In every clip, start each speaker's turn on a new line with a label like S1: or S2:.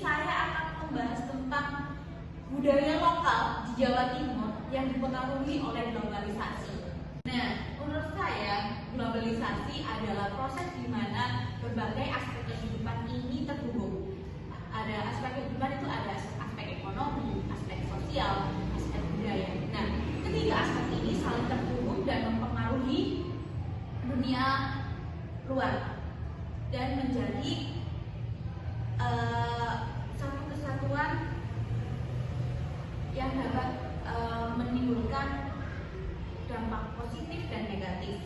S1: saya akan membahas tentang budaya lokal di Jawa Timur yang dipengaruhi oleh globalisasi. Nah, menurut saya globalisasi adalah proses di mana berbagai aspek kehidupan ini terhubung. Ada aspek kehidupan itu ada aspek ekonomi, aspek sosial, aspek budaya. Nah, ketiga aspek ini saling terhubung dan mempengaruhi dunia luar dan menjadi satu kesatuan yang dapat menimbulkan dampak positif dan negatif.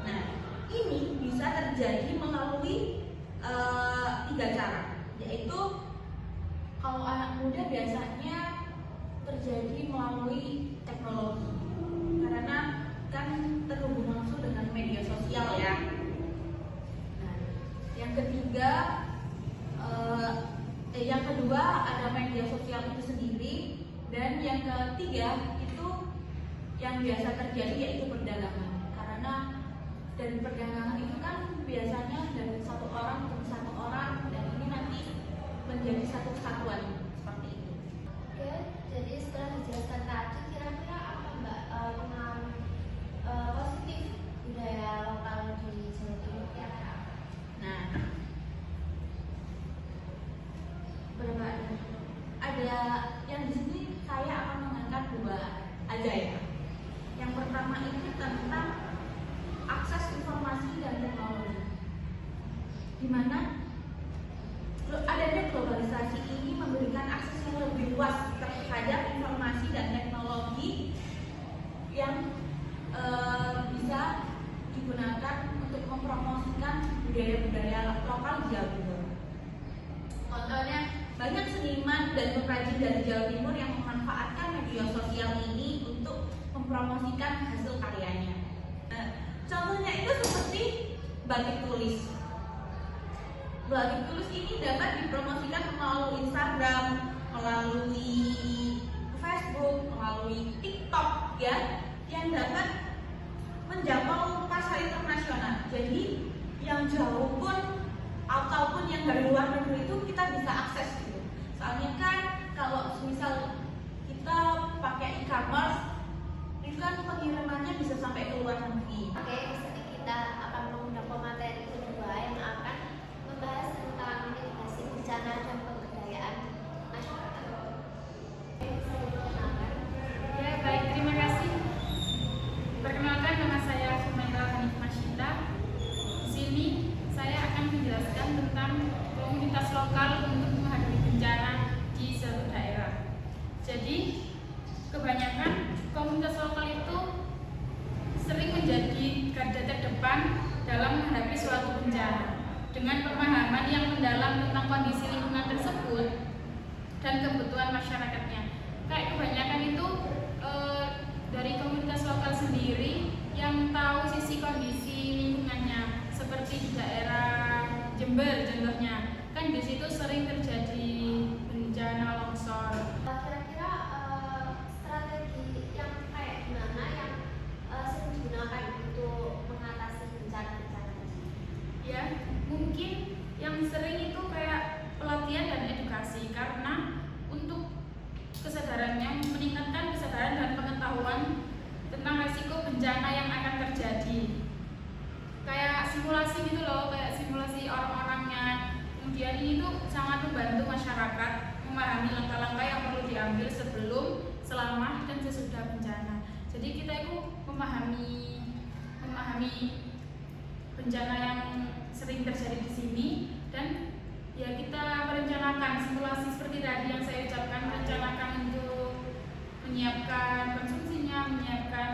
S1: Nah, ini bisa terjadi melalui tiga cara, yaitu kalau anak muda biasanya terjadi melalui teknologi, karena kan terhubung langsung dengan media sosial ya. Nah, yang kedua ada media sosial itu sendiri, dan yang ketiga itu yang biasa terjadi yaitu perdagangan. Karena dari perdagangan itu kan biasanya dari satu orang ke satu orang, dan ini nanti menjadi satu kesatuan seperti itu.
S2: Oke, jadi setelah dijelaskan tadi, kira-kira apa Mbak pengaruh positif budaya lokal di Jawa Timur ya?
S1: Nah, ada yang di sini saya akan mengangkat dua aja ya. Yang pertama itu tentang akses informasi dan teknologi, di mana adanya globalisasi ini memberikan akses yang lebih luas terhadap informasi dan teknologi yang bisa digunakan untuk mempromosikan budaya-budaya lokal di Jawa Timur. Contohnya, banyak seniman dan pengrajin dari Jawa Timur yang memanfaatkan media sosial ini untuk mempromosikan hasil karyanya. Contohnya itu seperti batik tulis. Batik tulis ini dapat dipromosikan melalui Instagram, melalui Facebook, melalui TikTok ya, yang dapat menjangkau pasar internasional. Jadi yang jauh pun ataupun yang dari luar negeri itu kita bisa akses gitu. Soalnya kan kalau misal kita pakai e-commerce itu kan pengirimannya bisa sampai ke luar negeri.
S2: Oke, di sini kita akan mengundang pemateri kedua yang akan membahas tentang mitigasi bencana dan pemberdayaan masyarakat. Oke, bisa diperkenalkan.
S3: Ya, baik, terima kasih. Perkenalkan, nama saya Sumaira Hanif Masyita. Di sini saya akan menjelaskan tentang komunitas lokal untuk menghadapi bencana di suatu daerah. Jadi, kebanyakan komunitas lokal itu sering menjadi garda terdepan dalam menghadapi suatu bencana dengan pemahaman yang mendalam tentang kondisi lingkungan tersebut dan kebutuhan masyarakatnya. Kayak kebanyakan itu dari komunitas lokal sendiri yang tahu sisi kondisi lingkungannya, seperti di daerah Jember contohnya, kan di situ sering terjadi bencana longsor.
S2: Kira-kira strategi yang kayak gimana yang sering digunakan untuk mengatasi bencana-bencana tersebut?
S3: Ya, mungkin yang sering itu kayak pelatihan dan edukasi, karena untuk kesadarannya, meningkatkan kesadaran dan pengetahuan tentang risiko bencana yang akan terjadi. Kayak simulasi gitu loh, kayak simulasi orang-orangnya. Kemudian ini tuh sangat membantu masyarakat memahami langkah-langkah yang perlu diambil sebelum, selama, dan sesudah bencana. Jadi kita itu memahami bencana yang sering terjadi di sini, dan ya kita merencanakan simulasi seperti tadi yang saya ucapkan, merencanakan untuk menyiapkan konsumsinya, menyiapkan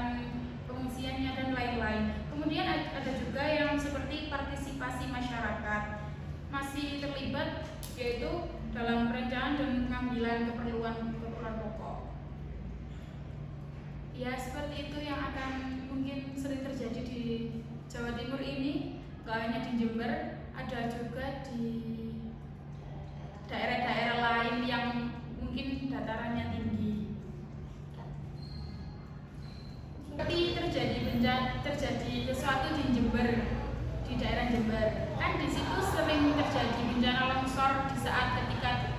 S3: pengungsiannya, dan lain-lain. Kemudian ada juga yang seperti partisipasi masyarakat, masih terlibat yaitu dalam perencanaan dan pengambilan keperluan pokok. Ya, seperti itu yang akan mungkin sering terjadi di Jawa Timur ini. Gak hanya di Jember, ada juga di daerah-daerah lain yang mungkin datarannya tinggi. Seperti terjadi sesuatu di Jember, di daerah Jember, kan di situ sering terjadi bencana longsor di saat ketika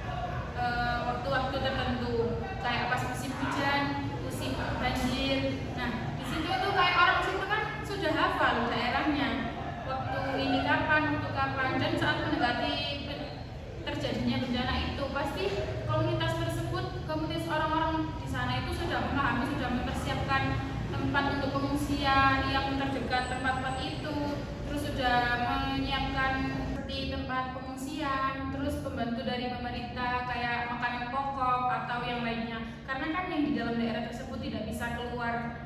S3: pengungsian yang terdekat tempat-tempat itu, terus sudah menyiapkan seperti tempat pengungsian, terus pembantu dari pemerintah kayak makanan pokok atau yang lainnya. Karena kan yang di dalam daerah tersebut tidak bisa keluar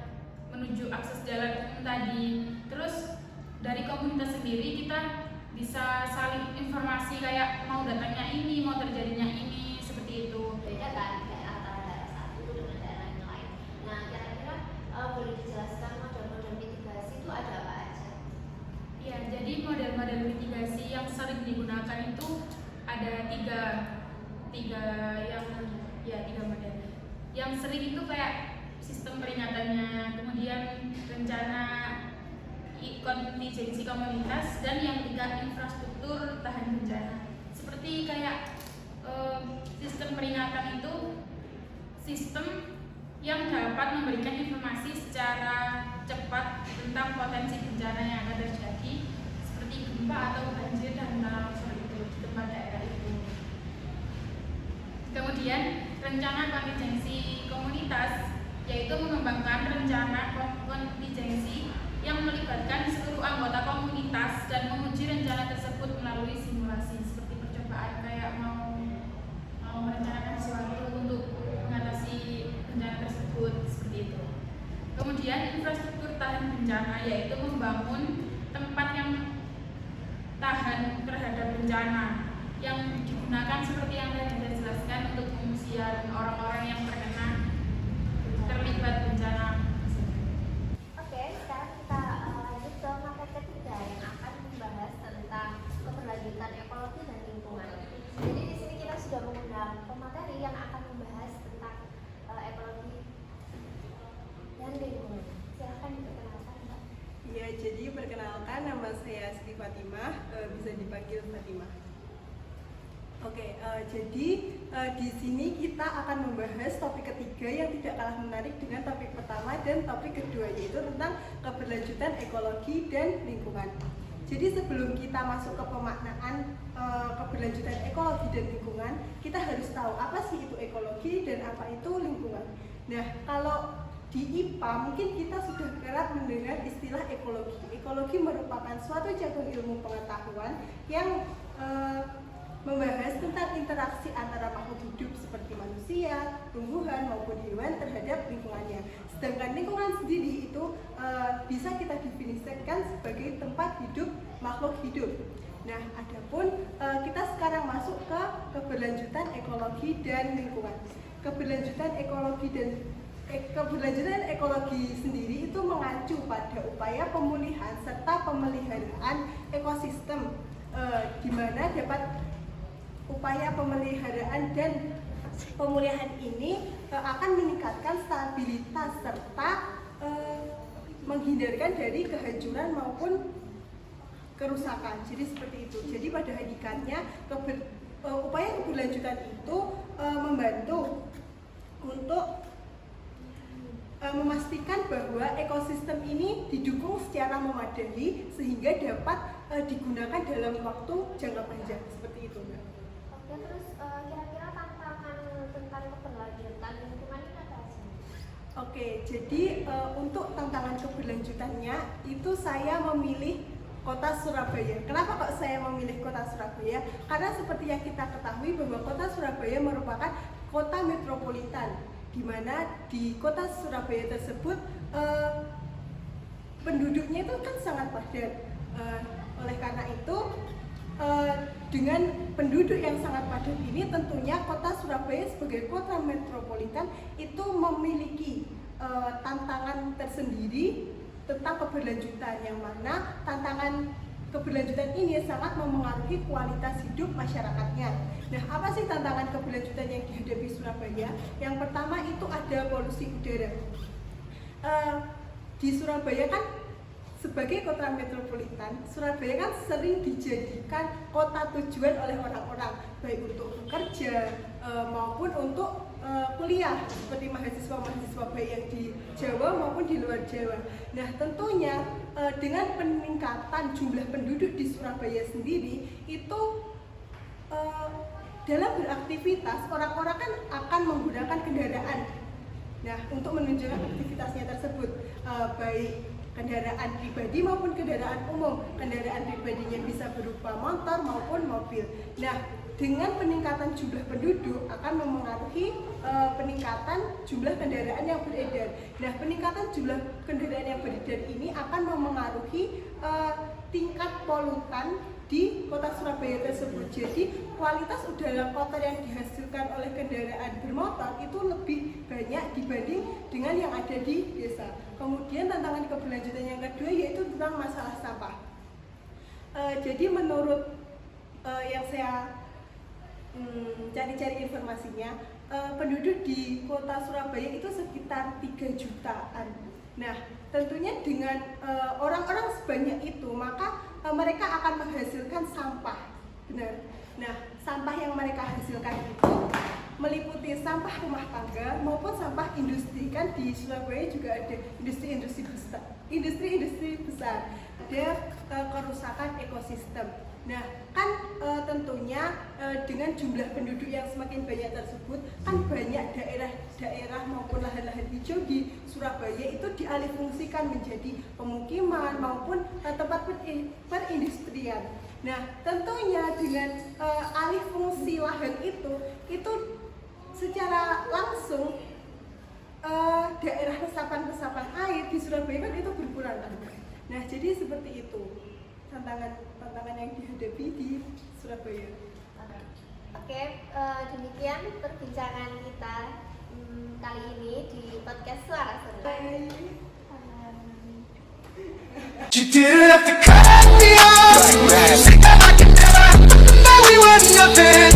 S3: menuju akses jalan umum tadi. Terus dari komunitas sendiri kita bisa saling informasi kayak mau datangnya ini, mau terjadinya ini, seperti itu.
S2: Beda kan kayak antara daerah satu dengan daerah yang lain. Nah, kira-kira boleh dijelaskan model-model mitigasi itu ada apa aja?
S3: Ya, jadi model-model mitigasi yang sering digunakan itu ada tiga model. Yang sering itu kayak sistem peringatannya, kemudian rencana kontingensi komunitas, dan yang ketiga infrastruktur tahan bencana. Seperti kayak sistem peringatan itu sistem yang dapat memberikan informasi secara cepat tentang potensi bencana yang akan terjadi, seperti gempa atau banjir dan tanah longsor itu di tempat daerah itu. Kemudian rencana kontingensi komunitas, yaitu mengembangkan rencana kontingensi yang melibatkan seluruh anggota komunitas dan menguji rencana tersebut melalui simulasi, seperti percobaan kayak mau merencanakan sesuatu untuk mengatasi bencana tersebut, seperti itu. Kemudian infrastruktur tahan bencana, yaitu membangun tempat yang tahan terhadap bencana yang digunakan seperti yang tadi saya jelaskan untuk pengungsian orang-orang yang terlibat bencana.
S2: Oke, sekarang kita lanjut ke materi ketiga yang akan membahas tentang keberlanjutan ekologi dan lingkungan. Jadi di sini kita sudah mengundang pemateri yang akan membahas tentang ekologi dan lingkungan. Silahkan diperkenalkan, Mbak.
S4: Iya, jadi perkenalkan, nama saya Siti Fatimah, bisa dipanggil Fatimah. Oke, jadi di sini kita akan membahas topik ketiga yang tidak kalah menarik dengan topik pertama dan topik kedua, yaitu tentang keberlanjutan ekologi dan lingkungan. Jadi sebelum kita masuk ke pemaknaan keberlanjutan ekologi dan lingkungan, kita harus tahu apa sih itu ekologi dan apa itu lingkungan. Nah, kalau di IPA mungkin kita sudah kerap mendengar istilah ekologi. Ekologi merupakan suatu cabang ilmu pengetahuan yang membahas tentang interaksi antara makhluk hidup seperti manusia, tumbuhan maupun hewan terhadap lingkungannya. Sedangkan lingkungan sendiri itu bisa kita definisikan sebagai tempat hidup makhluk hidup. Nah, adapun kita sekarang masuk ke keberlanjutan ekologi dan lingkungan. Keberlanjutan ekologi sendiri itu mengacu pada upaya pemulihan serta pemeliharaan ekosistem, di mana dapat upaya pemeliharaan dan pemulihan ini akan meningkatkan stabilitas serta menghindarkan dari kehancuran maupun kerusakan. Jadi seperti itu. Jadi pada hakikatnya upaya keberlanjutan itu membantu untuk memastikan bahwa ekosistem ini didukung secara memadai sehingga dapat digunakan dalam waktu jangka panjang, seperti itu, Mbak.
S2: Oke, terus kira-kira tantangan tentang keberlanjutan lingkungan ini apa sih?
S4: Oke, jadi untuk tantangan keberlanjutannya itu saya memilih Kota Surabaya. Kenapa kok saya memilih Kota Surabaya? Karena seperti yang kita ketahui bahwa Kota Surabaya merupakan kota metropolitan, di mana di Kota Surabaya tersebut penduduknya itu kan sangat padat. Oleh karena itu, dengan penduduk yang sangat padat ini, tentunya Kota Surabaya sebagai kota metropolitan itu memiliki tantangan tersendiri tentang keberlanjutan, yang mana tantangan keberlanjutan ini sangat memengaruhi kualitas hidup masyarakatnya. Nah, apa sih tantangan keberlanjutan yang dihadapi Surabaya? Yang pertama itu ada polusi udara. Di Surabaya kan sebagai kota metropolitan, Surabaya kan sering dijadikan kota tujuan oleh orang-orang, baik untuk bekerja maupun untuk kuliah, seperti mahasiswa-mahasiswa baik yang di Jawa maupun di luar Jawa. Nah, tentunya dengan peningkatan jumlah penduduk di Surabaya sendiri itu dalam beraktivitas orang-orang kan akan menggunakan kendaraan. Nah, untuk menunjukkan aktivitasnya tersebut, baik kendaraan pribadi maupun kendaraan umum. Kendaraan pribadinya bisa berupa motor maupun mobil. Nah, dengan peningkatan jumlah penduduk akan memengaruhi peningkatan jumlah kendaraan yang beredar. Nah, peningkatan jumlah kendaraan yang beredar ini akan memengaruhi tingkat polutan di kota Surabaya tersebut. Jadi kualitas udara kotor yang dihasilkan oleh kendaraan bermotor itu lebih banyak dibanding dengan yang ada di desa. Kemudian tantangan keberlanjutan yang kedua yaitu tentang masalah sampah. Jadi menurut yang saya cari-cari informasinya, penduduk di kota Surabaya itu sekitar 3 jutaan. Nah, tentunya dengan orang-orang sebanyak itu, maka mereka akan menghasilkan sampah. Benar. Nah, sampah yang mereka hasilkan itu meliputi sampah rumah tangga maupun sampah industri. Kan di Surabaya juga ada industri-industri besar. Ada kerusakan ekosistem. Nah, kan tentunya dengan jumlah penduduk yang semakin banyak tersebut, kan banyak daerah maupun lahan-lahan hijau di Surabaya itu dialihfungsikan menjadi pemukiman maupun tempat perindustrian. Nah, tentunya dengan alih fungsi lahan itu secara langsung daerah resapan air di Surabaya kan itu berkurang. Nah, jadi seperti itu tantangan yang dihadapi di Surabaya.
S2: Oke, demikian perbincangan kita kali ini di podcast Suara Seru.
S5: You didn't have to cut me off. Like that. I can never. We were nothing.